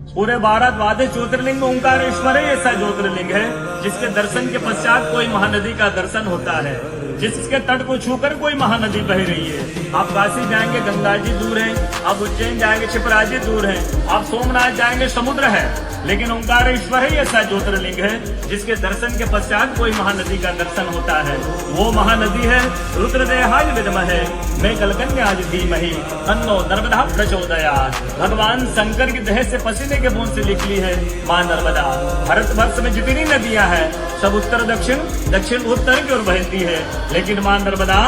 पूरे भारत द्वादश ज्योतिर्लिंग में ओंकारेश्वर ही ऐसा ज्योतिर्लिंग है जिसके दर्शन के पश्चात कोई महानदी का दर्शन होता है, जिसके तट को छूकर कोई महानदी बह रही है। आप काशी जाएंगे गंगा जी दूर है, आप उज्जैन जाएंगे क्षिप्रा जी दूर है, आप सोमनाथ जाएंगे समुद्र है, लेकिन ओंकारेश्वर ही ऐसा ज्योतिर्लिंग है जिसके दर्शन के पश्चात कोई महानदी का दर्शन होता है। वो महानदी है रुद्रदेहाय विद्महे मैं कलकन्याज धीमहि तन्नो नर्मदा प्रचोदयात्। भगवान शंकर की देह से पसीने के बूंद से निकली है माँ नर्मदा। भारतवर्ष में जितनी नदियां हैं सब उत्तर दक्षिण दक्षिण उत्तर की ओर बहती है, लेकिन माँ नर्मदा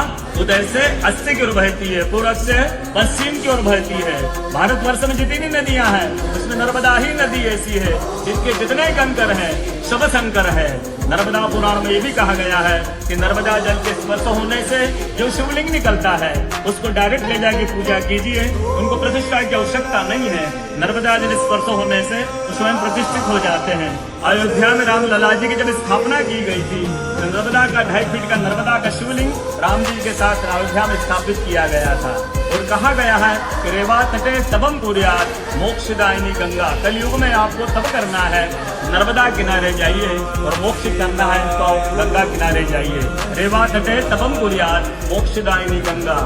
उदय से अस्त की ओर बहती है, पूर्व से पश्चिम की ओर बहती है। भारतवर्ष में जितनी नदियां हैं उसमें नर्मदा ही नदी ऐसी है जिनके जितने कंकर हैं सब शंकर है। नर्मदा पुराण में ये भी कहा गया है कि नर्मदा जल के स्पर्श होने से जो शिवलिंग निकलता है उसको डायरेक्ट ले जाके पूजा कीजिए, उनको प्रतिष्ठा की आवश्यकता नहीं है। नर्मदा जल स्पर्श होने से स्वयं प्रतिष्ठित हो जाते हैं। अयोध्या में राम लला जी की जब स्थापना की गई थी तो नर्मदा का 2.5 फीट का नर्मदा का शिवलिंग राम जी के साथ अयोध्या में स्थापित किया गया था। और कहा गया है कि रेवा तटे तबम कुर्यात मोक्षदायिनी गंगा। कलयुग में आपको तब करना है, नर्मदा किनारे जाइए और मोक्ष करना है तो गंगा किनारे जाइए। रेवा तटे तबम कुर्यात मोक्षदायिनी गंगा।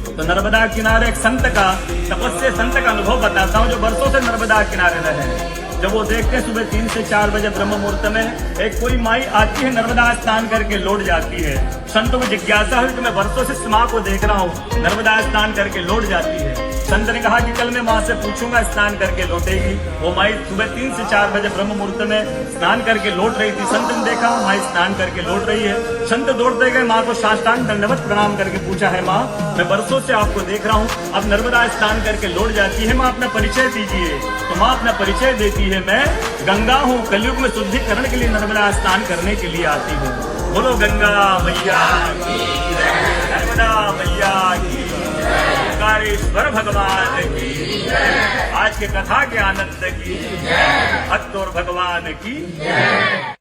तो नर्मदा किनारे एक संत का तपस्या संत का अनुभव बताता हूँ जो वर्षों से नर्मदा किनारे रहे। जब वो देखते हैं सुबह 3 से 4 बजे ब्रह्म मुहूर्त में एक कोई माई आती है, नर्मदा स्नान करके लौट जाती है। संतों को जिज्ञासा हुई कि मैं वर्षों से इस माँ को देख रहा हूँ, नर्मदा स्नान करके लौट जाती है। संत ने कहा कि कल मैं माँ से पूछूंगा स्नान करके लौटेगी। वो माई सुबह 3 से 4 बजे ब्रह्म मुहूर्त में स्नान करके लौट रही थी। संत ने देखा माई स्नान करके लौट रही है। संत दौड़ते गए माँ को साष्टांग दंडवत प्रणाम करके पूछा है माँ मैं वर्षों से आपको देख रहा हूँ, अब नर्मदा स्नान करके लौट जाती है, माँ अपना परिचय दीजिए। तो माँ अपना परिचय देती है, मैं गंगा हूँ, कलयुग में शुद्धिकरण के लिए नर्मदा स्नान करने के लिए आती हूँ। बोलो गंगा मैया की, नर्मदा मैया की, ओंकारेश्वर भगवान की, आज के कथा के आनंद की, भक्त और भगवान की।